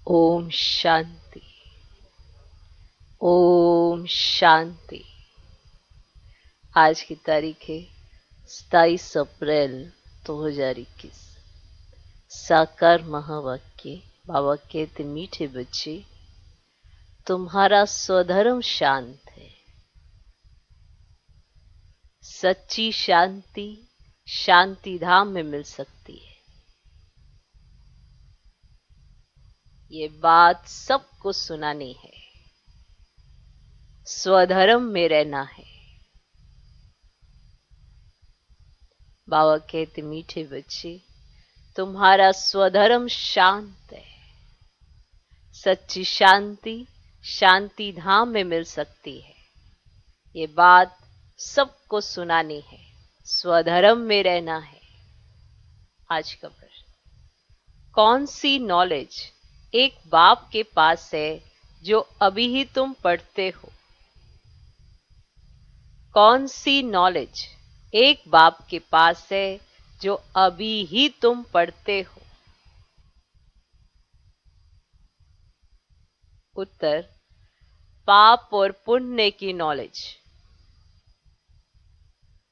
ओम शांति। ओम शांति। आज की तारीख है 27 अप्रैल 2021। साकार महावाक्य। बाबा कहते, मीठे बच्चे, तुम्हारा स्वधर्म शांत है। सच्ची शांति शांति धाम में मिल सकती है। ये बात सबको सुनानी है। स्वधर्म में रहना है। बाबा कहते, मीठे बच्चे, तुम्हारा स्वधर्म शांत है। सच्ची शांति शांति धाम में मिल सकती है। ये बात सबको सुनानी है। स्वधर्म में रहना है। आज का प्रश्न, कौन सी नॉलेज एक बाप के पास है जो अभी ही तुम पढ़ते हो? कौन सी नॉलेज एक बाप के पास है जो अभी ही तुम पढ़ते हो? उत्तर, पाप और पुण्य की नॉलेज।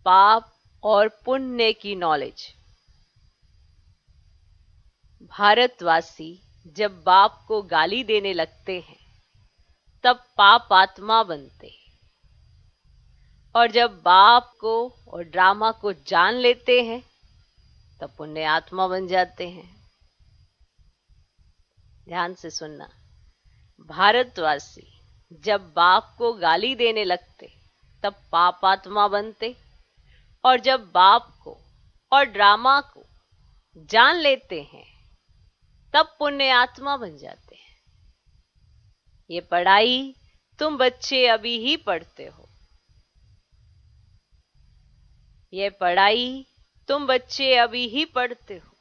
पाप और पुण्य की नॉलेज। भारतवासी जब बाप को गाली देने लगते हैं तब पाप आत्मा बनते हैं, और जब बाप को और ड्रामा को जान लेते हैं तब पुण्य आत्मा बन जाते हैं। ध्यान से सुनना। भारतवासी जब बाप को गाली देने लगते तब पाप आत्मा बनते, और जब बाप को और ड्रामा को जान लेते हैं तब पुण्य आत्मा बन जाते हैं। ये पढ़ाई तुम बच्चे अभी ही पढ़ते हो। ये पढ़ाई तुम बच्चे अभी ही पढ़ते हो।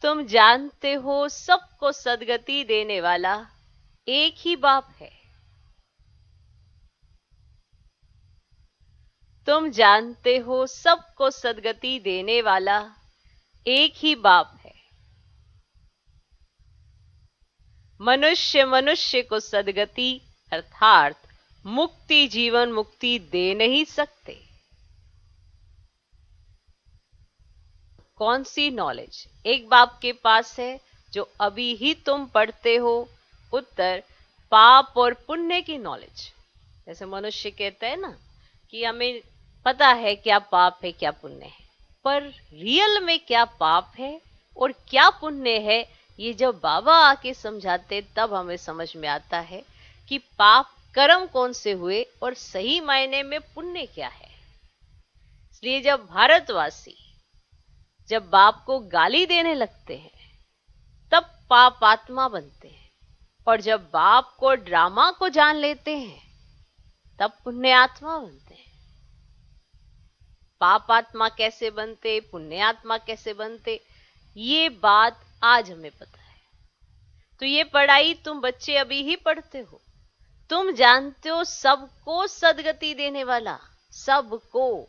तुम जानते हो सबको सद्गति देने वाला एक ही बाप है। तुम जानते हो सबको सद्गति देने वाला एक ही बाप है। मनुष्य मनुष्य को सद्गति अर्थात मुक्ति, जीवन मुक्ति दे नहीं सकते। कौन सी नॉलेज एक बाप के पास है जो अभी ही तुम पढ़ते हो? उत्तर, पाप और पुण्य की नॉलेज। जैसे मनुष्य कहता है ना कि हमें पता है क्या पाप है क्या पुण्य है, पर रियल में क्या पाप है और क्या पुण्य है, ये जब बाबा आके समझाते तब हमें समझ में आता है कि पाप कर्म कौन से हुए और सही मायने में पुण्य क्या है। इसलिए जब भारतवासी जब बाप को गाली देने लगते हैं तब पाप आत्मा बनते हैं, और जब बाप को ड्रामा को जान लेते हैं तब पुण्य आत्मा बनते हैं। पाप आत्मा कैसे बनते, पुण्य आत्मा कैसे बनते, ये बात आज हमें पता है। तो ये पढ़ाई तुम बच्चे अभी ही पढ़ते हो। तुम जानते हो सबको सद्गति देने वाला, सबको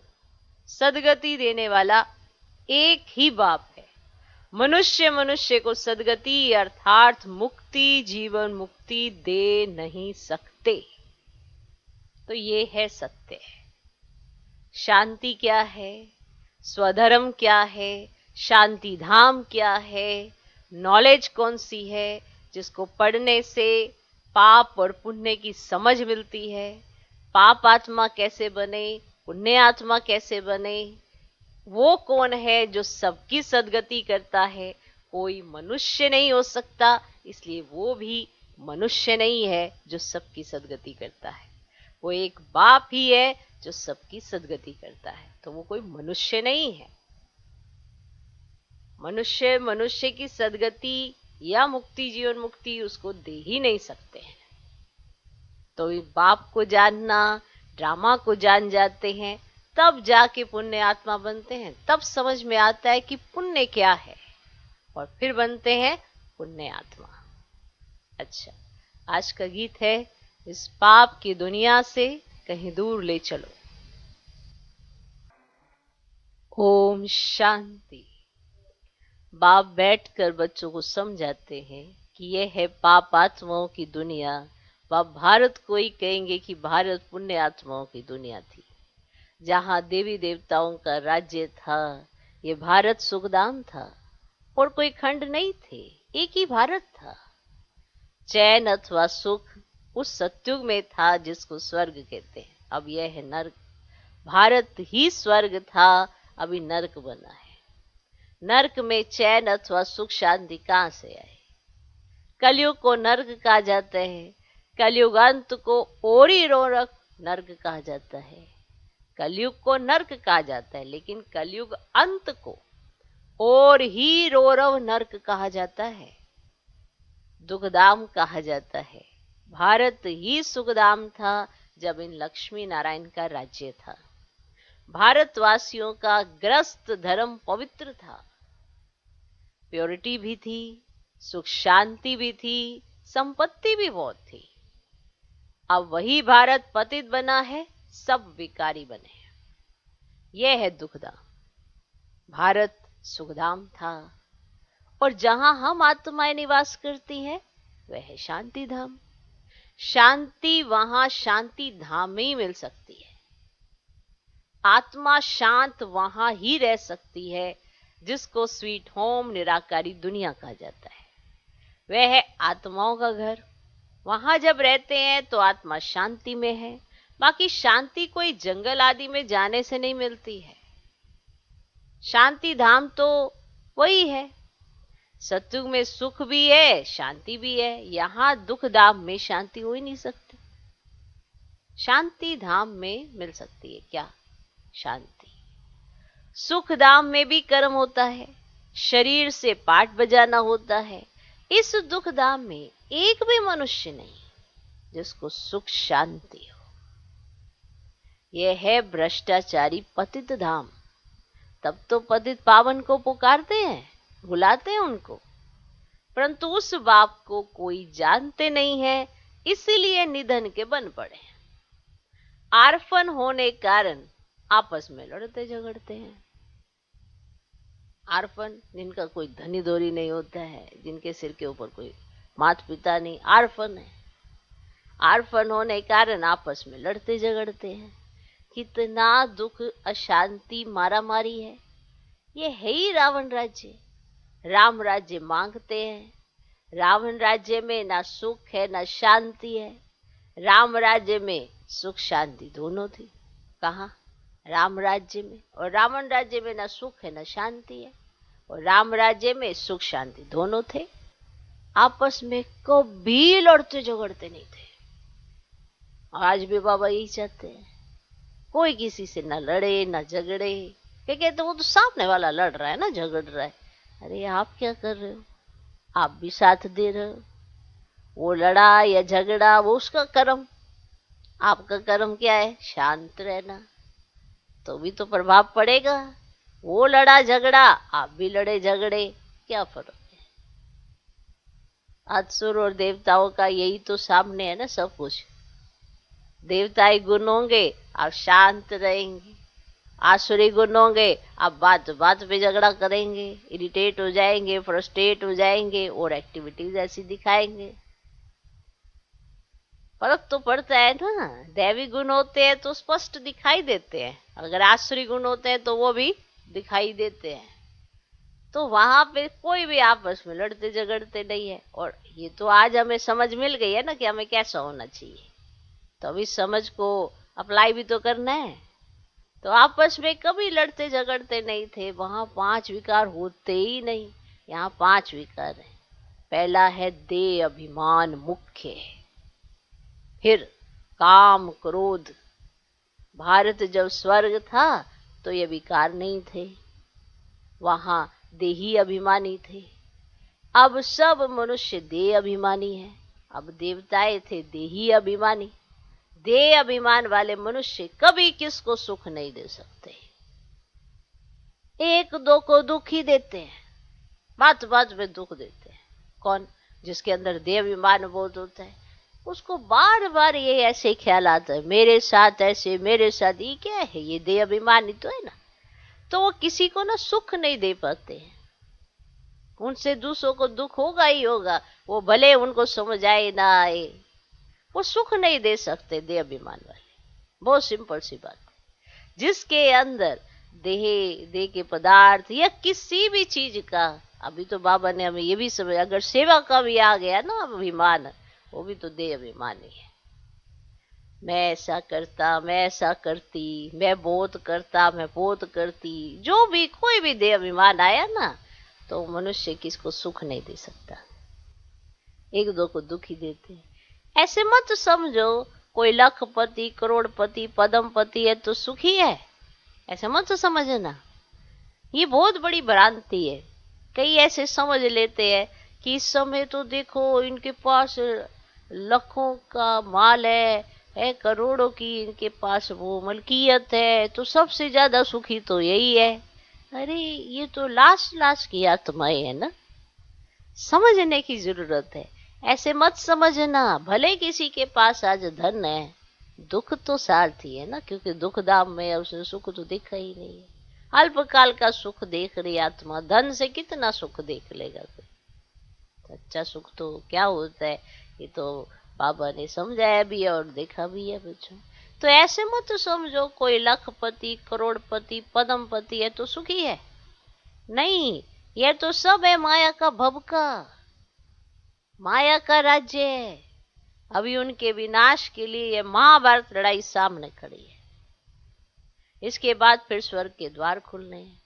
सद्गति देने वाला एक ही बाप है। मनुष्य मनुष्य को सद्गति अर्थात मुक्ति, जीवन मुक्ति दे नहीं सकते। तो ये है सत्य है। शांति क्या है, स्वधर्म क्या है, शांति धाम क्या है, नॉलेज कौन सी है जिसको पढ़ने से पाप और पुण्य की समझ मिलती है। पाप आत्मा कैसे बने, पुण्य आत्मा कैसे बने, वो कौन है जो सबकी सद्गति करता है। कोई मनुष्य नहीं हो सकता, इसलिए वो भी मनुष्य नहीं है जो सबकी सद्गति करता है। वो एक बाप ही है जो सबकी सद्गति करता है, तो वो कोई मनुष्य नहीं है। मनुष्य मनुष्य की सद्गति या मुक्ति, जीवन मुक्ति उसको दे ही नहीं सकते हैं। तो बाप को जानना, ड्रामा को जान जाते हैं तब जाके पुण्य आत्मा बनते हैं। तब समझ में आता है कि पुण्य क्या है, और फिर बनते हैं पुण्य आत्मा। अच्छा, आज का गीत है, इस पाप की दुनिया से कहीं दूर ले चलो। ओम शांति। बाप बैठकर बच्चों को समझाते हैं कि यह है पाप आत्माओं की दुनिया। बाप भारत को ही कहेंगे कि भारत पुण्य आत्माओं की दुनिया थी, जहाँ देवी देवताओं का राज्य था। ये भारत सुखधाम था और कोई खंड नहीं थे, एक ही भारत था। चैन अथवा सुख उस सत्युग में था जिसको स्वर्ग कहते हैं। अब यह है नर्क। भारत ही स्वर्ग था, अभी नर्क बना है। नर्क में चैन अथवा सुख शांति कहां से आए? कलयुग को नर्क कहा जाता है। कलयुग अंत को ओरी रोरक नर्क कहा जाता है। कलयुग को नर्क कहा जाता है, लेकिन कलयुग अंत को और ही रोरव नर्क कहा जाता है, दुखधाम कहा जाता है। भारत ही सुखधाम था जब इन लक्ष्मी नारायण का राज्य था। भारतवासियों का ग्रस्त धर्म पवित्र था, प्योरिटी भी थी, सुख शांति भी थी, संपत्ति भी बहुत थी। अब वही भारत पतित बना है, सब विकारी बने हैं। यह है दुखधाम। भारत सुखधाम था, और जहां हम आत्माएं निवास करती हैं वह है शांति धाम। शांति वहां शांति धाम में ही मिल सकती है। आत्मा शांत वहां ही रह सकती है जिसको स्वीट होम निराकारी दुनिया कहा जाता है। वह है आत्माओं का घर। वहां जब रहते हैं तो आत्मा शांति में है। बाकी शांति कोई जंगल आदि में जाने से नहीं मिलती है। शांति धाम तो वही है। सत्युग में सुख भी है, शांति भी है। यहां दुख धाम में शांति हो ही नहीं सकती। शांति धाम में मिल सकती है क्या? शांति। सुख धाम में भी कर्म होता है, शरीर से पाठ बजाना होता है। इस दुख धाम में एक भी मनुष्य नहीं जिसको सुख शांति हो। यह है भ्रष्टाचारी पतित धाम। तब तो पतित पावन को पुकारते हैं, बुलाते हैं उनको, परंतु उस बाप को कोई जानते नहीं है, इसीलिए निधन के बन पड़े। आर्फन होने कारण आपस में लड़ते झगड़ते हैं। आर्फन जिनका कोई धनी धोरी नहीं होता है, जिनके सिर के ऊपर कोई माता पिता नहीं, आर्फन है। आर्फन होने कारण आपस में लड़ते झगड़ते हैं। कितना दुख, अशांति, मारा मारी है। ये है ही रावण राज्य। राम राज्य मांगते हैं। रावण राज्य में ना सुख है ना शांति है। राम राज्य में सुख शांति दोनों थी। कहा? राम राज्य में। और रावण राज्य में ना सुख है ना शांति है, और राम राज्य में सुख शांति दोनों थे। आपस में कभी लड़ते झगड़ते नहीं थे। आज भी बाबा यही चाहते हैं, कोई किसी से ना लड़े ना झगड़े। क्या कहते, वो तो सामने वाला लड़ रहा है ना, झगड़ रहा है। अरे आप क्या कर रहे हो? आप भी साथ दे रहे हो। वो लड़ा या झगड़ा वो उसका कर्म, आपका कर्म क्या है? शांत रहना। तो भी तो प्रभाव पड़ेगा। वो लड़ा झगड़ा, आप भी लड़े झगड़े, क्या फर्क है? असुर और देवताओं का यही तो सामने है ना सब कुछ। देवताई गुण होंगे आप शांत रहेंगे, आसुरी गुण होंगे आप बात बात पे झगड़ा करेंगे, इरिटेट हो जाएंगे, फ्रस्ट्रेट हो जाएंगे और एक्टिविटीज ऐसी दिखाएंगे। फर्क तो पड़ता है ना। दैवी गुण होते हैं तो स्पष्ट दिखाई देते हैं, अगर आसुरी गुण होते हैं तो वो भी दिखाई देते हैं। तो वहां पे कोई भी आपस में लड़ते झगड़ते नहीं है। और ये तो आज हमें समझ मिल गई है ना कि हमें कैसा होना चाहिए, तो अभी समझ को अप्लाई भी तो करना है। तो आपस में कभी लड़ते झगड़ते नहीं थे। वहां 5 विकार होते ही नहीं। यहाँ 5 विकार है। पहला है देह अभिमान, मुख्य है। फिर काम क्रोध। भारत जब स्वर्ग था तो ये विकार नहीं थे, वहां देही अभिमानी थे। अब सब मनुष्य देह अभिमानी है। अब देवताएं थे देही अभिमानी। देह अभिमान वाले मनुष्य कभी किसको सुख नहीं दे सकते। एक दो को दुख ही देते हैं, बात बात में दुख देते हैं। कौन? जिसके अंदर देह अभिमान बोध होता है, उसको बार बार ये ऐसे ख्याल आता है, मेरे साथ ऐसे, मेरे साथ। ये क्या है? ये देह अभिमानी तो है ना। तो वो किसी को ना सुख नहीं दे पाते हैं। उनसे दूसरों को दुख होगा ही होगा, वो भले उनको समझ आए ना आए, वो सुख नहीं दे सकते देह अभिमान वाले। बहुत सिंपल सी बात है। जिसके अंदर देह के पदार्थ या किसी भी चीज का, अभी तो बाबा ने हमें ये भी समझ, अगर सेवा का भी आ गया ना अभिमान, वो भी तो देह अभिमान ही है। मैं ऐसा करता, मैं ऐसा करती, मैं बहुत करता, मैं बहुत करती, जो भी कोई भी देह अभिमान आया ना, तो मनुष्य किसको सुख नहीं दे सकता, एक दो को दुख ही देते हैं। ऐसे मत समझो कोई लखपति, करोड़पति, पदमपति है तो सुखी है, ऐसे मत समझना। ये बहुत बड़ी भ्रांति है। कई ऐसे समझ लेते हैं कि इस समय तो देखो इनके पास लाखों का माल है, करोड़ों की इनके पास वो मलकियत है, तो सबसे ज्यादा सुखी तो यही है। अरे ये तो लाश लाश की आत्माएं है ना, समझने की जरूरत है। ऐसे मत समझना भले किसी के पास आज धन है, दुख तो सारथी है ना, क्योंकि दुख दाम में उसे सुख तो दिखा ही नहीं है। अल्पकाल का सुख देख रही आत्मा, धन से कितना सुख देख लेगा कोई? सच्चा सुख तो क्या होता है, ये तो बाबा ने समझाया भी है और देखा भी है बच्चों। तो ऐसे मत समझो कोई लखपति, करोड़पति, पदमपति है तो सुखी है, नहीं। ये तो सब है माया का भबका, माया का राज्य है। अभी उनके विनाश के लिए ये महाभारत लड़ाई सामने खड़ी है। इसके बाद फिर स्वर्ग के द्वार खुलने हैं,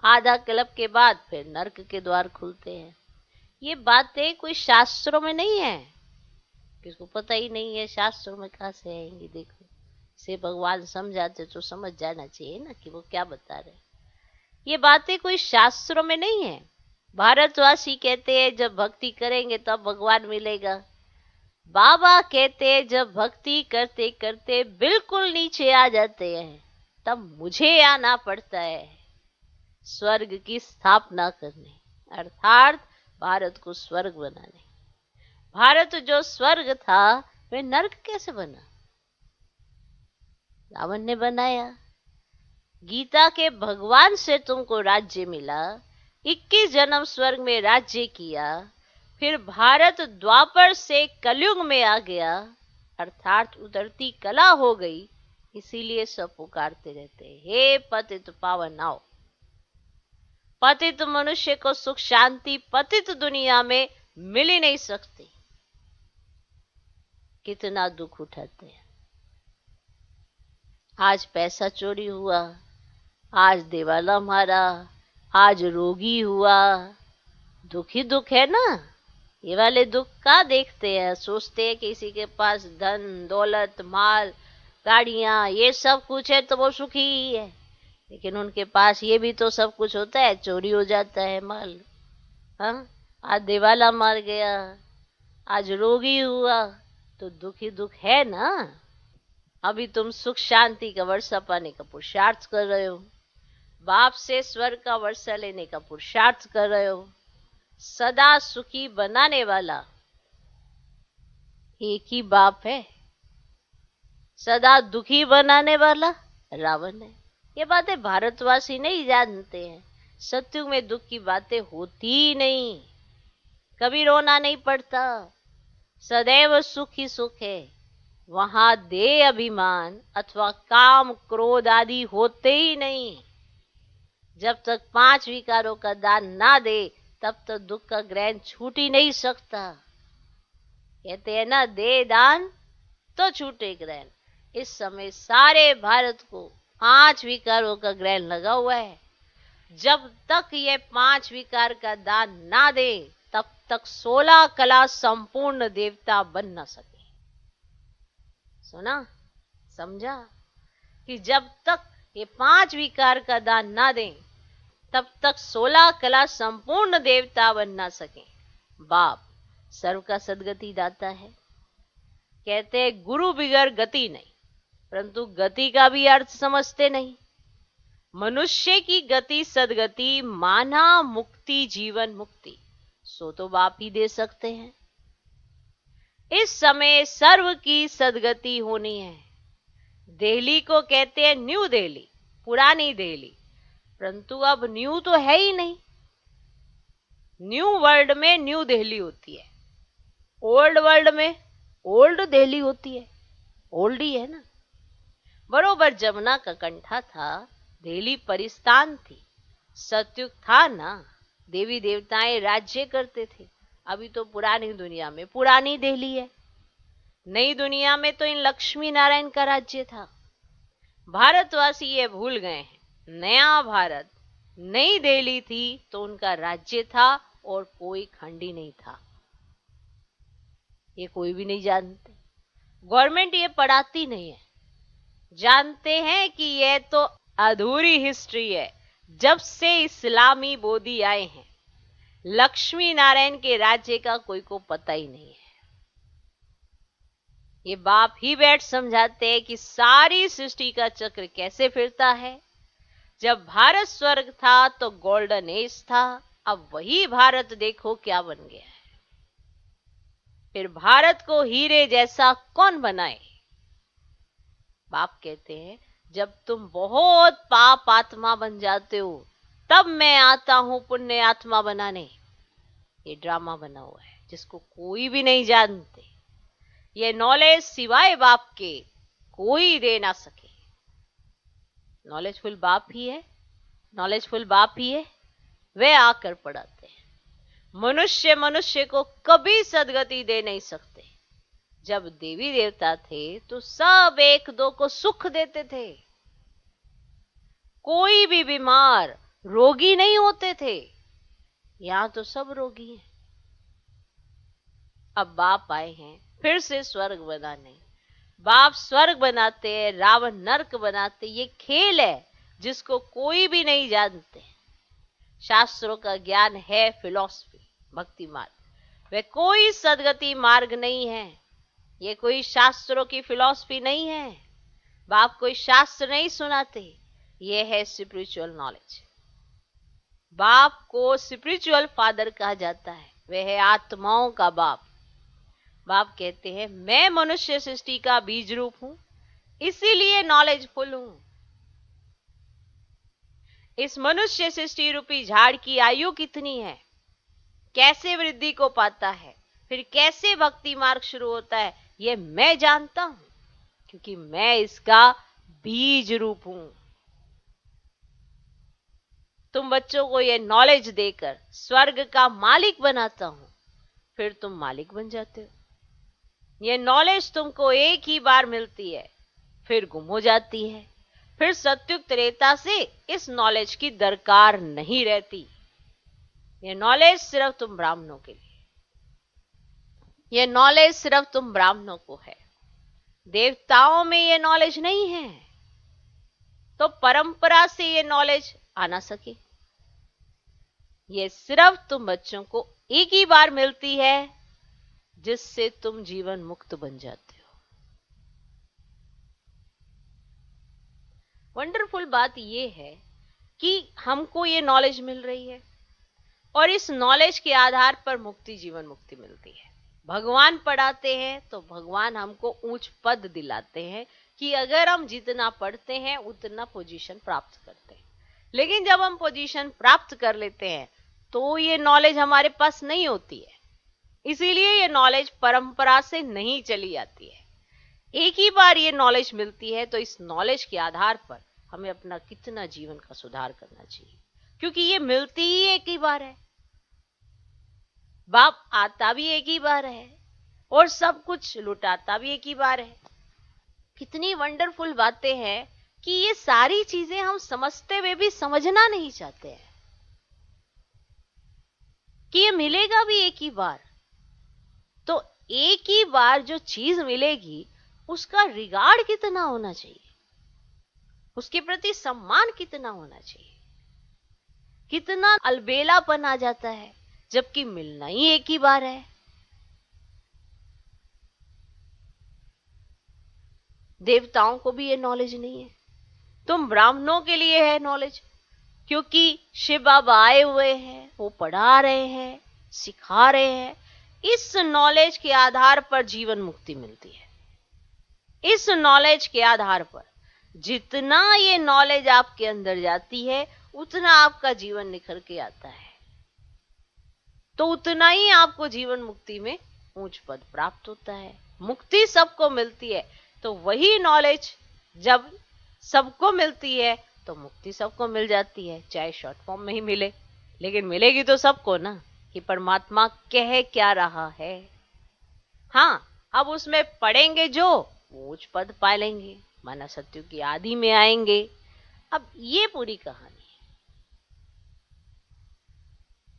आधा कल्प के बाद फिर नरक के द्वार खुलते हैं। ये बातें कोई शास्त्रों में नहीं है, किसको पता ही नहीं है शास्त्रों में कहाँ से आएंगी। देखो से भगवान समझाते तो समझ जाना चाहिए ना कि वो क्या बता रहे। ये बातें कोई शास्त्रों में नहीं है। भारतवासी कहते हैं जब भक्ति करेंगे तब भगवान मिलेगा। बाबा कहते हैं जब भक्ति करते करते बिल्कुल नीचे आ जाते हैं तब मुझे आना पड़ता है स्वर्ग की स्थापना करने, अर्थात भारत को स्वर्ग बनाने। भारत जो स्वर्ग था वह नर्क कैसे बना? रावण ने बनाया। गीता के भगवान से तुमको राज्य मिला, 21 जन्म स्वर्ग में राज्य किया, फिर भारत द्वापर से कलयुग में आ गया, अर्थात उतरती कला हो गई। इसीलिए सब पुकारते रहते हैं हे पतित पावन आओ। पतित मनुष्य को सुख शांति पतित दुनिया में मिल ही नहीं सकती। कितना दुख उठाते हैं। आज पैसा चोरी हुआ, आज दिवाला मारा, आज रोगी हुआ, दुख ही दुख है ना। ये वाले दुख का देखते हैं, सोचते हैं किसी के पास धन दौलत माल गाड़ियां ये सब कुछ है तो वो सुखी ही है, लेकिन उनके पास ये भी तो सब कुछ होता है, चोरी हो जाता है माल। हाँ, आज दिवाला मार गया, आज रोगी हुआ, तो दुख ही दुख है ना। अभी तुम सुख शांति का वर्षा पाने का पुरुषार्थ कर रहे हो, बाप से स्वर्ग का वर्षा लेने का पुरुषार्थ कर रहे हो। सदा सुखी बनाने वाला एक ही बाप है, सदा दुखी बनाने वाला रावण है। ये बातें भारतवासी नहीं जानते हैं। सत्युग में दुख की बातें होती ही नहीं, कभी रोना नहीं पड़ता, सदैव सुख ही सुख है। वहां देह अभिमान अथवा काम क्रोध आदि होते ही नहीं। जब तक 5 विकारों का दान ना दे तब तक दुख का ग्रहण छूट ही नहीं सकता। कहते हैं ना दे दान तो छूटे ग्रहण। इस समय सारे भारत को 5 विकारों का ग्रहण लगा हुआ है। जब तक ये 5 विकार का दान ना दे तब तक 16 कला संपूर्ण देवता बन ना सके। सुना समझा कि जब तक ये 5 विकार का दान ना दें तब तक 16 कला संपूर्ण देवता बन ना सके। बाप सर्व का सदगति दाता है। कहते हैं गुरु बिगर गति नहीं, परंतु गति का भी अर्थ समझते नहीं। मनुष्य की गति सदगति माना मुक्ति जीवन मुक्ति, सो तो बाप ही दे सकते हैं। इस समय सर्व की सदगति होनी है। दिल्ली को कहते हैं न्यू दिल्ली, पुरानी दिल्ली, परंतु अब न्यू तो है ही नहीं। न्यू वर्ल्ड में न्यू दिल्ली होती है, ओल्ड वर्ल्ड में ओल्ड दिल्ली होती है, ओल्ड ही है ना। बरोबर जमुना का कंठा था, दिल्ली परिस्तान थी, सतयुग था ना, देवी देवताएं राज्य करते थे। अभी तो पुरानी दुनिया में पुरानी दिल्ली है, नई दुनिया में तो इन लक्ष्मी नारायण का राज्य था। भारतवासी ये भूल गए हैं, नया भारत नई दिल्ली थी तो उनका राज्य था और कोई खंडी नहीं था, ये कोई भी नहीं जानते। गवर्नमेंट ये पढ़ाती नहीं है, जानते हैं कि ये तो अधूरी हिस्ट्री है। जब से इस्लामी बोधी आए हैं, लक्ष्मी नारायण के राज्य का कोई को पता ही नहीं है। ये बाप ही बैठ समझाते हैं कि सारी सृष्टि का चक्र कैसे फिरता है। जब भारत स्वर्ग था तो गोल्डन एज था, अब वही भारत देखो क्या बन गया है। फिर भारत को हीरे जैसा कौन बनाए? बाप कहते हैं जब तुम बहुत पाप आत्मा बन जाते हो तब मैं आता हूं पुण्य आत्मा बनाने। ये ड्रामा बना हुआ है जिसको कोई भी नहीं जानते। ये नॉलेज सिवाय बाप के कोई दे ना सके। नॉलेजफुल बाप ही है, नॉलेजफुल बाप ही है, वे आकर पढ़ाते हैं। मनुष्य मनुष्य को कभी सदगति दे नहीं सकते। जब देवी देवता थे तो सब एक दो को सुख देते थे, कोई भी बीमार रोगी नहीं होते थे। यहां तो सब रोगी हैं। अब बाप आए हैं फिर से स्वर्ग बनाने। बाप स्वर्ग बनाते हैं, रावण नरक बनाते। ये खेल है जिसको कोई भी नहीं जानते। शास्त्रों का ज्ञान है फिलॉसफी, भक्ति मार्ग। वह कोई सदगति मार्ग नहीं है। ये कोई शास्त्रों की फिलॉसफी नहीं है। बाप कोई शास्त्र नहीं सुनाते। ये है स्पिरिचुअल नॉलेज। बाप को स्पिरिचुअल फादर कहा जाता है। वह है आत्माओं का बाप। बाप कहते हैं मैं मनुष्य सृष्टि का बीज रूप हूं, इसीलिए नॉलेजफुल हूं। इस मनुष्य सृष्टि रूपी झाड़ की आयु कितनी है, कैसे वृद्धि को पाता है, फिर कैसे भक्ति मार्ग शुरू होता है, यह मैं जानता हूं, क्योंकि मैं इसका बीज रूप हूं। तुम बच्चों को यह नॉलेज देकर स्वर्ग का मालिक बनाता हूं, फिर तुम मालिक बन जाते हो। यह नॉलेज तुमको एक ही बार मिलती है, फिर गुम हो जाती है। फिर सत्युग त्रेता से इस नॉलेज की दरकार नहीं रहती। यह नॉलेज सिर्फ तुम ब्राह्मणों के लिए, यह नॉलेज सिर्फ तुम ब्राह्मणों को है। देवताओं में यह नॉलेज नहीं है, तो परंपरा से यह नॉलेज आ ना सके। यह सिर्फ तुम बच्चों को एक ही बार मिलती है, जिससे तुम जीवन मुक्त बन जाते हो। वंडरफुल बात यह है कि हमको ये नॉलेज मिल रही है और इस नॉलेज के आधार पर मुक्ति, जीवन मुक्ति मिलती है। भगवान पढ़ाते हैं तो भगवान हमको ऊंच पद दिलाते हैं कि अगर हम जितना पढ़ते हैं उतना पोजीशन प्राप्त करते हैं। लेकिन जब हम पोजीशन प्राप्त कर लेते हैं तो ये नॉलेज हमारे पास नहीं होती है। इसीलिए ये नॉलेज परंपरा से नहीं चली आती है। एक ही बार ये नॉलेज मिलती है, तो इस नॉलेज के आधार पर हमें अपना कितना जीवन का सुधार करना चाहिए, क्योंकि ये मिलती ही एक ही बार है। बाप आता भी एक ही बार है और सब कुछ लुटाता भी एक ही बार है। कितनी वंडरफुल बातें हैं कि ये सारी चीजें हम समझते हुए भी समझना नहीं चाहते हैं कि ये मिलेगा भी एक ही बार। तो एक ही बार जो चीज मिलेगी उसका रिगार्ड कितना होना चाहिए, उसके प्रति सम्मान कितना होना चाहिए। कितना अलबेलापन आ जाता है जबकि मिलना ही एक ही बार है। देवताओं को भी ये नॉलेज नहीं है, तुम ब्राह्मणों के लिए है नॉलेज, क्योंकि शिव बाबा आए हुए हैं, वो पढ़ा रहे हैं, सिखा रहे हैं। इस नॉलेज के आधार पर जीवन मुक्ति मिलती है। इस नॉलेज के आधार पर जितना ये नॉलेज आपके अंदर जाती है उतना आपका जीवन निखर के आता है। तो उतना ही आपको जीवन मुक्ति में ऊंच पद प्राप्त होता है। मुक्ति सबको मिलती है, तो वही नॉलेज जब सबको मिलती है तो मुक्ति सबको मिल जाती है, चाहे शॉर्ट फॉर्म में ही मिले, लेकिन मिलेगी तो सबको ना, कि परमात्मा कह क्या रहा है। हाँ, अब उसमें पढ़ेंगे जो वो उच्च पद पा लेंगे, माना सत्यु की आदि में आएंगे। अब ये पूरी कहानी है।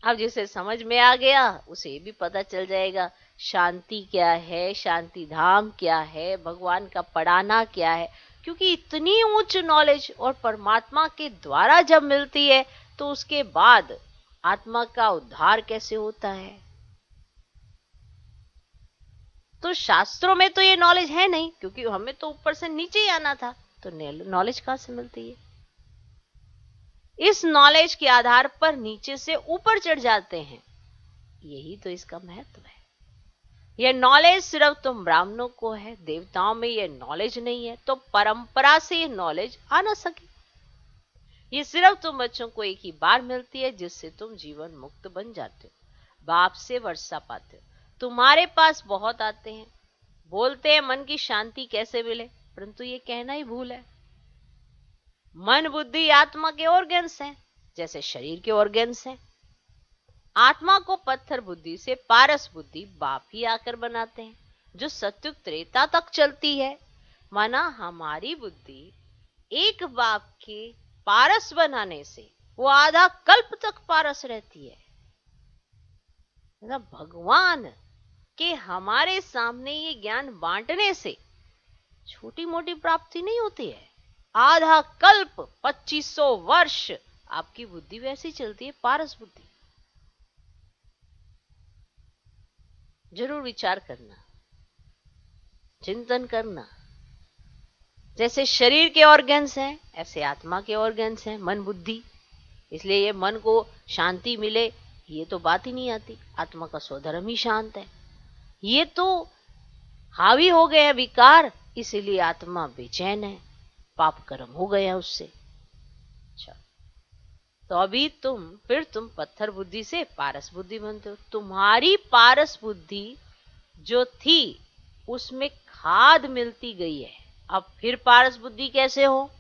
अब जिसे समझ में आ गया उसे भी पता चल जाएगा शांति क्या है, शांति धाम क्या है, भगवान का पढ़ाना क्या है। क्योंकि इतनी उच्च नॉलेज और परमात्मा के द्वारा जब मिलती है तो उसके बाद आत्मा का उद्धार कैसे होता है। तो शास्त्रों में तो ये नॉलेज है नहीं, क्योंकि हमें तो ऊपर से नीचे ही आना था, तो नॉलेज कहां से मिलती है। इस नॉलेज के आधार पर नीचे से ऊपर चढ़ जाते हैं, यही तो इसका महत्व है। यह नॉलेज सिर्फ तुम ब्राह्मणों को है, देवताओं में यह नॉलेज नहीं है, तो परंपरा से ये नॉलेज आ ना सके। ये सिर्फ तुम बच्चों को एक ही बार मिलती है, जिससे तुम जीवन मुक्त बन जाते हो, बाप से वर्षा पाते हो। तुम्हारे पास बहुत आते हैं, बोलते हैं मन की शांति कैसे मिले, परंतु ये कहना ही भूल है। मन बुद्धि आत्मा के ऑर्गन्स हैं, जैसे शरीर के ऑर्गन्स हैं। आत्मा को पत्थर बुद्धि से पारस बुद्धि बाप ही आकर बनाते हैं, जो सत्युग त्रेता तक चलती है। माना हमारी बुद्धि एक बाप के पारस बनाने से वो आधा कल्प तक पारस रहती है। मतलब भगवान के हमारे सामने ये ज्ञान बांटने से छोटी मोटी प्राप्ति नहीं होती है। आधा कल्प 2500 वर्ष आपकी बुद्धि वैसी चलती है, पारस बुद्धि। जरूर विचार करना, चिंतन करना। जैसे शरीर के ऑर्गन्स हैं, ऐसे आत्मा के ऑर्गन्स हैं, मन बुद्धि। इसलिए ये मन को शांति मिले ये तो बात ही नहीं आती। आत्मा का स्वधर्म ही शांत है। ये तो हावी हो गए हैं विकार, इसीलिए आत्मा बेचैन है, पाप कर्म हो गया उससे। अच्छा, तो अभी तुम पत्थर बुद्धि से पारस बुद्धि बनते हो। तुम्हारी पारस बुद्धि जो थी उसमें खाद मिलती गई है। अब फिर पारस बुद्धि कैसे हो,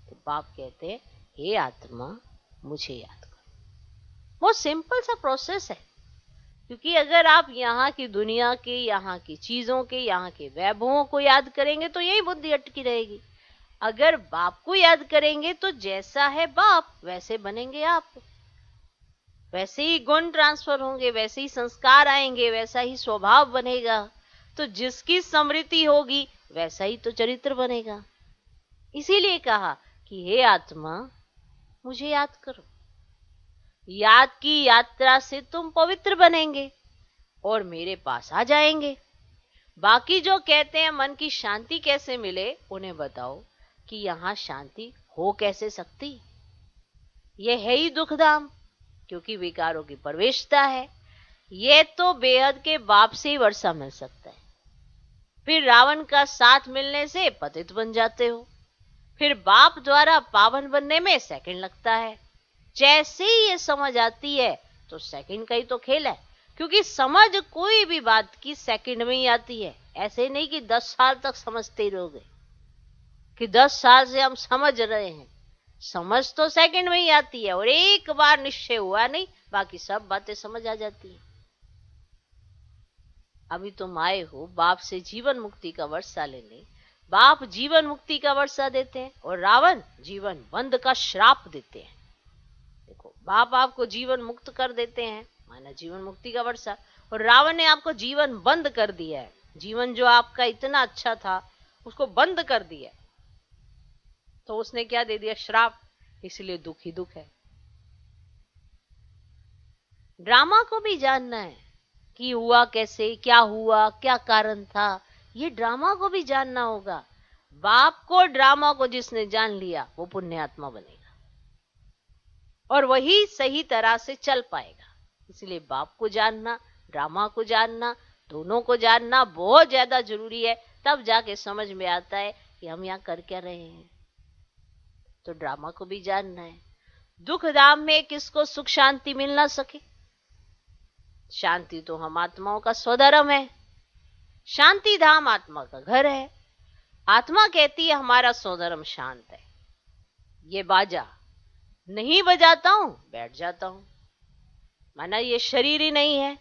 तो बाप कहते हैं हे आत्मा मुझे याद करो। बहुत सिंपल सा प्रोसेस है। क्योंकि अगर आप यहाँ की दुनिया के, यहाँ की चीजों के, यहाँ के वैभवों को याद करेंगे तो यही बुद्धि अटकी रहेगी। अगर बाप को याद करेंगे तो जैसा है बाप वैसे बनेंगे आप, वैसे ही गुण ट्रांसफर होंगे, वैसे ही संस्कार आएंगे, वैसा ही स्वभाव बनेगा। तो जिसकी स्मृति होगी वैसा ही तो चरित्र बनेगा। इसीलिए कहा कि हे आत्मा मुझे याद करो। याद की यात्रा से तुम पवित्र बनेंगे और मेरे पास आ जाएंगे। बाकी जो कहते हैं मन की शांति कैसे मिले, उन्हें बताओ कि यहां शांति हो कैसे सकती। यह है ही दुखधाम, क्योंकि विकारों की प्रवेशता है। यह तो बेहद के बाप से ही वर्षा मिल सकता है। फिर रावण का साथ मिलने से पतित बन जाते हो। फिर बाप द्वारा पावन बनने में सेकंड लगता है। जैसे ही ये समझ आती है तो सेकंड का ही तो खेल है। क्योंकि समझ कोई भी बात की सेकंड में ही आती है। ऐसे नहीं कि 10 साल तक समझते ही रहोगे, कि 10 साल से हम समझ रहे हैं। समझ तो सेकंड में ही आती है, और एक बार निश्चय हुआ नहीं, बाकी सब बातें समझ आ जाती है। अभी तुम आए हो बाप से जीवन मुक्ति का वर्षा लेने। बाप जीवन मुक्ति का वर्षा देते हैं और रावण जीवन बंद का श्राप देते हैं। देखो, बाप आपको जीवन मुक्त कर देते हैं, माना जीवन मुक्ति का वर्षा, और रावण ने आपको जीवन बंद कर दिया है। जीवन जो आपका इतना अच्छा था उसको बंद कर दिया, तो उसने क्या दे दिया, श्राप। इसलिए दुख ही दुख है। ड्रामा को भी जानना है कि हुआ कैसे, क्या हुआ, क्या कारण था। ये ड्रामा को भी जानना होगा। बाप को, ड्रामा को जिसने जान लिया वो पुण्यात्मा बनेगा और वही सही तरह से चल पाएगा। इसलिए बाप को जानना, ड्रामा को जानना, दोनों को जानना बहुत ज्यादा जरूरी है। तब जाके समझ में आता है कि हम यहाँ कर क्या रहे हैं। तो ड्रामा को भी जानना है। दुख धाम में किसको सुख शांति मिल ना सके, शांति तो हम आत्माओं का स्वधर्म है। शांति धाम आत्मा का घर है। आत्मा कहती है हमारा स्वधर्म शांत है। ये बाजा नहीं बजाता हूं, बैठ जाता हूं। माना ये शरीर ही नहीं है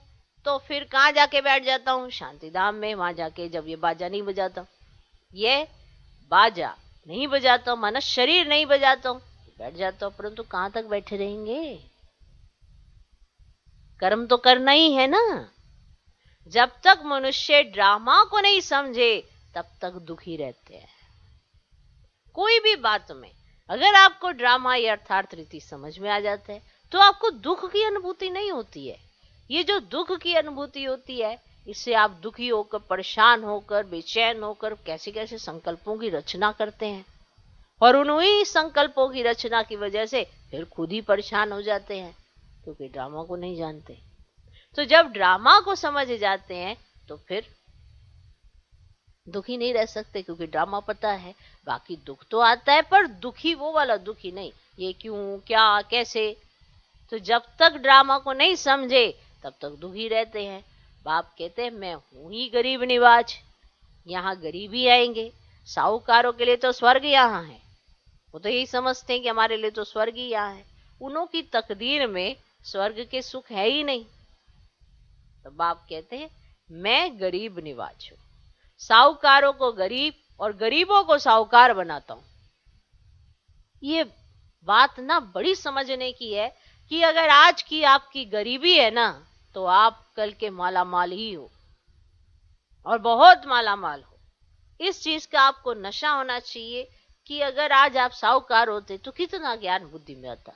तो फिर कहां जाके बैठ जाता हूं? शांति धाम में। वहां जाके जब ये बाजा नहीं बजाता, ये बाजा नहीं बजाता हूं, माना शरीर नहीं बजाता हूं, बैठ जाता हूं। परंतु कहां तक बैठे रहेंगे? कर्म तो करना ही है ना। जब तक मनुष्य ड्रामा को नहीं समझे तब तक दुखी रहते हैं। कोई भी बात में अगर आपको ड्रामा या अर्थार्थ रीति समझ में आ जाता है तो आपको दुख की अनुभूति नहीं होती है। ये जो दुख की अनुभूति होती है, इससे आप दुखी होकर, परेशान होकर, बेचैन होकर कैसे कैसे संकल्पों की रचना करते हैं, और उन्हीं संकल्पों की रचना की वजह से फिर खुद ही परेशान हो जाते हैं, क्योंकि ड्रामा को नहीं जानते। तो जब ड्रामा को समझ जाते हैं तो फिर दुखी नहीं रह सकते, क्योंकि ड्रामा पता है। बाकी दुख तो आता है, पर दुखी वो वाला दुखी नहीं, ये क्यों, क्या, कैसे। तो जब तक ड्रामा को नहीं समझे तब तक दुखी रहते हैं। बाप कहते हैं मैं हूं ही गरीब निवाज, यहाँ गरीबी आएंगे। साहूकारों के लिए तो स्वर्ग यहाँ है, वो तो यही समझते हैं कि हमारे लिए तो स्वर्ग ही यहाँ है। उन्हों की तकदीर में स्वर्ग के सुख है ही नहीं। तो बाप कहते हैं मैं गरीब निवाज हूं, साहूकारों को गरीब और गरीबों को साहूकार बनाता हूं। ये बात ना बड़ी समझने की है कि अगर आज की आपकी गरीबी है ना, तो आप कल के माला माल ही हो, और बहुत माला माल हो। इस चीज का आपको नशा होना चाहिए कि अगर आज आप साहूकार होते तो कितना ज्ञान बुद्धि में आता,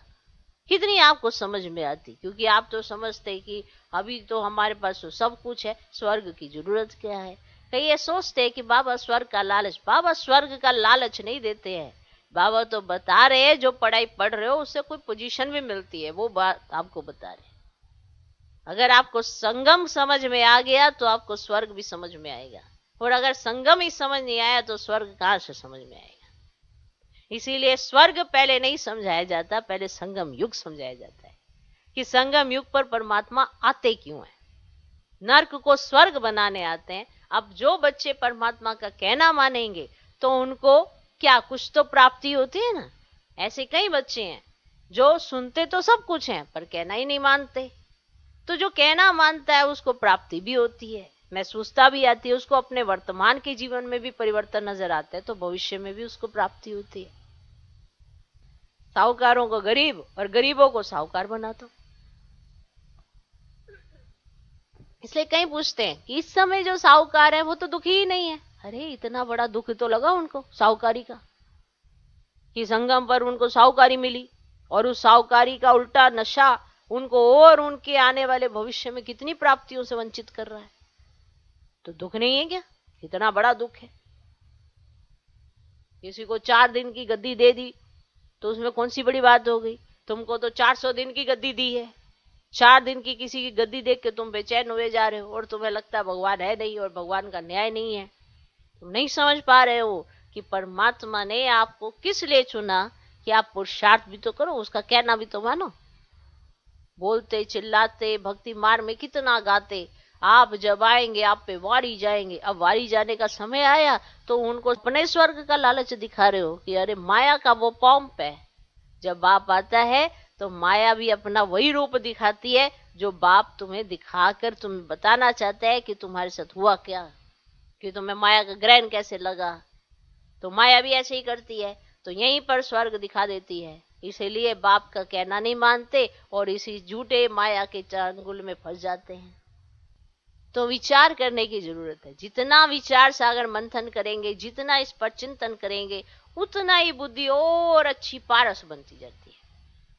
कितनी आपको समझ में आती। क्योंकि आप तो समझते कि अभी तो हमारे पास तो सब कुछ है, स्वर्ग की जरूरत क्या है। कई ये सोचते हैं कि बाबा स्वर्ग का लालच, बाबा स्वर्ग का लालच नहीं देते हैं। बाबा तो बता रहे हैं जो पढ़ाई पढ़ रहे हो उससे कोई पोजीशन भी मिलती है, वो बात आपको बता रहे हैं। अगर आपको संगम समझ में आ गया तो आपको स्वर्ग भी समझ में आएगा, और अगर संगम ही समझ नहीं आया तो स्वर्ग कहां से समझ में आएगा। इसीलिए स्वर्ग पहले नहीं समझाया जाता, पहले संगम युग समझाया जाता है कि संगम युग पर परमात्मा आते क्यों है। नर्क को स्वर्ग बनाने आते हैं। अब जो बच्चे परमात्मा का कहना मानेंगे तो उनको क्या कुछ तो प्राप्ति होती है ना। ऐसे कई बच्चे हैं जो सुनते तो सब कुछ हैं पर कहना ही नहीं मानते। तो जो कहना मानता है उसको प्राप्ति भी होती है, महसूसता भी आती है, उसको अपने वर्तमान के जीवन में भी परिवर्तन नजर आता है, तो भविष्य में भी उसको प्राप्ति होती है। साहूकारों को गरीब और गरीबों को साहूकार बनाता। इसलिए कई पूछते हैं कि इस समय जो साहूकार है वो तो दुखी ही नहीं है। अरे इतना बड़ा दुख तो लगा उनको साहूकारी का, कि संगम पर उनको साहूकारी मिली, और उस साहूकारी का उल्टा नशा उनको और उनके आने वाले भविष्य में कितनी प्राप्तियों से वंचित कर रहा है। तो दुख नहीं है क्या? इतना बड़ा दुख है। किसी को 4 दिन की गद्दी दे दी तो उसमें कौन सी बड़ी बात हो गई। तुमको तो 400 दिन की गद्दी दी है, 4 दिन की किसी की गद्दी देख के तुम बेचैन हुए जा रहे हो, और तुम्हें लगता है भगवान है नहीं और भगवान का न्याय नहीं है। तुम नहीं समझ पा रहे हो कि परमात्मा ने आपको किस लिए चुना, कि आप पुरुषार्थ भी तो करो, उसका कहना भी तो मानो। बोलते चिल्लाते भक्ति मार्ग में कितना गाते, आप जब आएंगे आप पे वारी जाएंगे। अब वारी जाने का समय आया तो उनको अपने स्वर्ग का लालच दिखा रहे हो कि अरे माया का वो पॉम्प है। जब बाप आता है तो माया भी अपना वही रूप दिखाती है जो बाप तुम्हें दिखाकर तुम्हें बताना चाहता है कि तुम्हारे साथ हुआ क्या, कि तुम्हें माया का ग्रहण कैसे लगा। तो माया भी ऐसे ही करती है, तो यहीं पर स्वर्ग दिखा देती है। इसीलिए बाप का कहना नहीं मानते और इसी झूठे माया के चंगुल में फंस जाते हैं। तो विचार करने की जरूरत है। जितना विचार सागर मंथन करेंगे, जितना इस पर चिंतन करेंगे, उतना ही बुद्धि और अच्छी पारस बनती जाती है।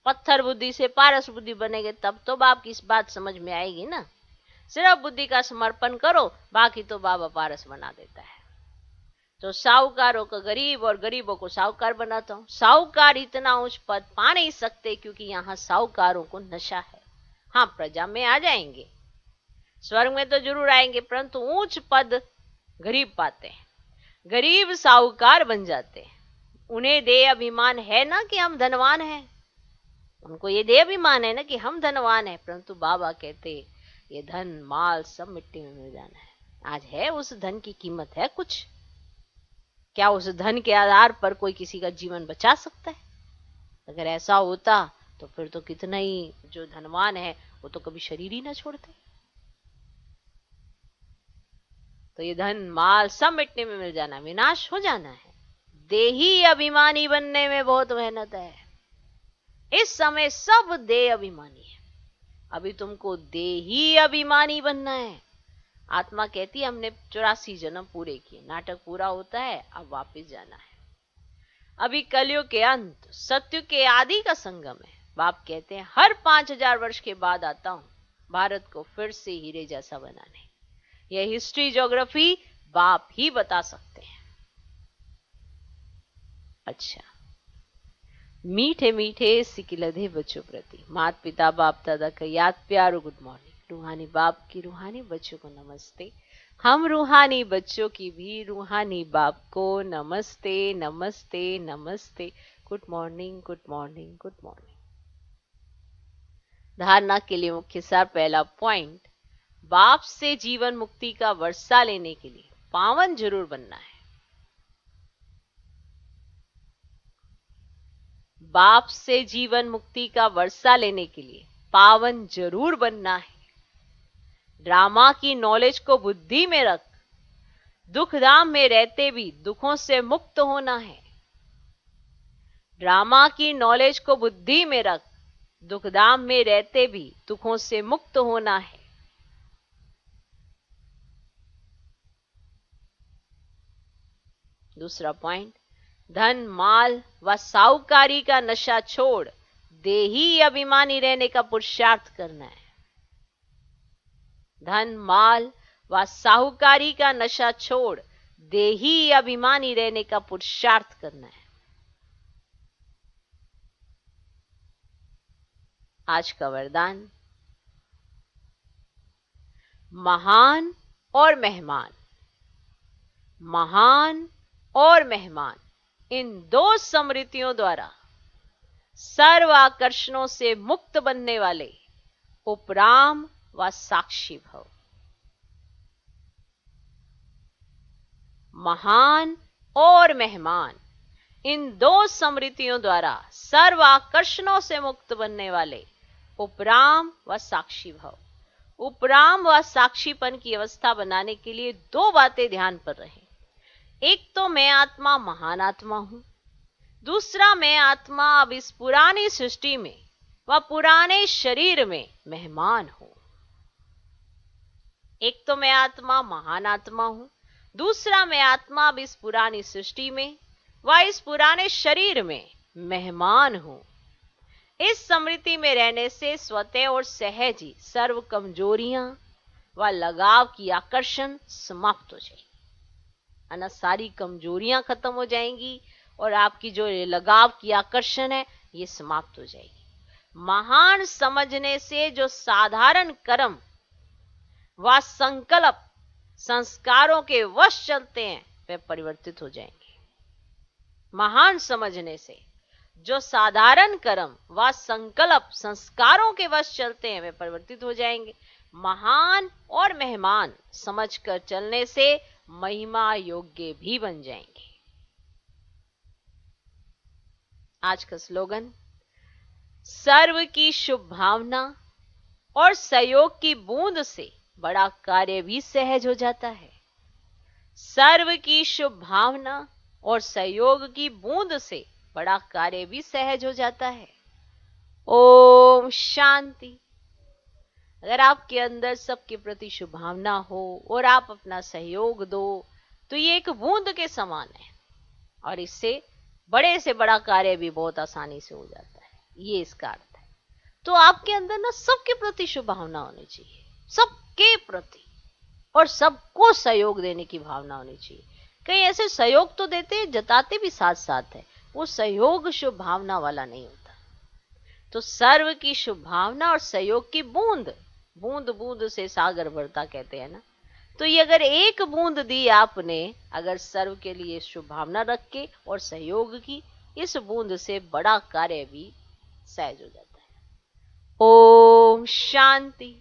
पत्थर बुद्धि से पारस बुद्धि बनेंगे तब तो बाप की इस बात समझ में आएगी ना। सिर्फ बुद्धि का समर्पण करो, बाकी तो बाबा पारस बना देता है। तो साहूकारों को गरीब और गरीबों को साहूकार बनाता हूं। साहूकार इतना उच्च पद पा नहीं सकते क्योंकि यहाँ साहूकारों को नशा है। हाँ, प्रजा में आ जाएंगे, स्वर्ग में तो जरूर आएंगे, परंतु ऊंच पद गरीब पाते हैं, गरीब साहूकार बन जाते हैं। उन्हें देह अभिमान है ना कि हम धनवान हैं, उनको ये देह अभिमान है ना कि हम धनवान हैं। परंतु बाबा कहते ये धन माल सब मिट्टी में मिल जाना है। आज है उस धन की कीमत है कुछ? क्या उस धन के आधार पर कोई किसी का जीवन बचा सकता है? अगर ऐसा होता तो फिर तो कितना ही जो धनवान है वो तो कभी शरीर ही ना छोड़ते। तो ये धन माल सब मिट्टी में मिल जाना, विनाश हो जाना है। देही अभिमानी बनने में बहुत मेहनत है। इस समय सब देह अभिमानी है, अभी तुमको देही अभिमानी बनना है। आत्मा कहती है हमने 84 जन्म पूरे किए, नाटक पूरा होता है, अब वापस जाना है। अभी कलयुग के अंत, सत्युग के आदि का संगम है। बाप कहते हैं हर 5000 वर्ष के बाद आता हूं भारत को फिर से हीरे जैसा बनाने। यह हिस्ट्री ज्योग्राफी बाप ही बता सकते हैं। अच्छा, मीठे मीठे सिकिलधे बच्चों प्रति माता पिता बाप दादा का याद प्यारो गुड मॉर्निंग। रूहानी बाप की रूहानी बच्चों को नमस्ते। हम रूहानी बच्चों की भी रूहानी बाप को नमस्ते नमस्ते नमस्ते। Good morning good morning good morning. धारणा के लिए मुख्य सार, पहला पॉइंट, बाप से जीवन मुक्ति का वर्षा लेने के लिए पावन जरूर बनना है। बाप से जीवन मुक्ति का वर्षा लेने के लिए पावन जरूर बनना है। ड्रामा की नॉलेज को बुद्धि में रख, दुखधाम में रहते भी दुखों से मुक्त होना है। ड्रामा की नॉलेज को बुद्धि में रख, दुखधाम में रहते भी दुखों से मुक्त होना है। दूसरा पॉइंट, धन माल व साहूकारी का नशा छोड़ देही अभिमानी रहने का पुरुषार्थ करना है। धन माल व साहूकारी का नशा छोड़ देही अभिमानी रहने का पुरुषार्थ करना है। आज का वरदान, महान और मेहमान, महान और मेहमान, इन दो स्मृतियों द्वारा सर्व आकर्षणों से मुक्त बनने वाले उपराम व साक्षी भव। महान और मेहमान, इन दो स्मृतियों द्वारा सर्व आकर्षणों से मुक्त बनने वाले उपराम व साक्षी भव। उपराम व साक्षीपन की अवस्था बनाने के लिए दो बातें ध्यान पर रहें। एक तो मैं आत्मा महान आत्मा हूं, दूसरा मैं आत्मा अब इस पुरानी सृष्टि में व पुराने शरीर में मेहमान हूं। एक तो मैं आत्मा महान आत्मा हूं, दूसरा मैं आत्मा अब इस पुरानी सृष्टि में व इस पुराने शरीर में मेहमान हूं। इस स्मृति में रहने से स्वतः और सहज ही सर्व कमजोरियां व लगाव की आकर्षण समाप्त हो जाएगी। अना सारी कमजोरियां खत्म हो जाएंगी और आपकी जो लगाव की आकर्षण है ये समाप्त हो जाएगी। महान समझने से जो साधारण कर्म व संकल्प संस्कारों के वश चलते हैं वे परिवर्तित हो जाएंगे। महान समझने से जो साधारण कर्म व संकल्प संस्कारों के वश चलते हैं वे परिवर्तित हो जाएंगे। महान और मेहमान समझकर चलने से महिमा योग्य भी बन जाएंगे। आज का स्लोगन, सर्व की शुभ भावना और सहयोग की बूंद से बड़ा कार्य भी सहज हो जाता है। सर्व की शुभ भावना और सहयोग की बूंद से बड़ा कार्य भी सहज हो जाता है। ओम शांति। अगर आपके अंदर सबके प्रति शुभ भावना हो और आप अपना सहयोग दो तो ये एक बूंद के समान है और इससे बड़े से बड़ा कार्य भी बहुत आसानी से हो जाता है। ये इसका अर्थ है। तो आपके अंदर ना सबके प्रति शुभ भावना होनी चाहिए, सबके प्रति, और सबको सहयोग देने की भावना होनी चाहिए। कई ऐसे सहयोग तो देते, जताते भी साथ साथ है, वो सहयोग शुभ भावना वाला नहीं होता। तो सर्व की शुभ भावना और सहयोग की बूंद, बूंद बूंद से सागर भरता कहते हैं ना। तो ये अगर एक बूंद दी आपने, अगर सर्व के लिए शुभ भावना रख के और सहयोग की, इस बूंद से बड़ा कार्य भी सहज हो जाता है। ओम शांति।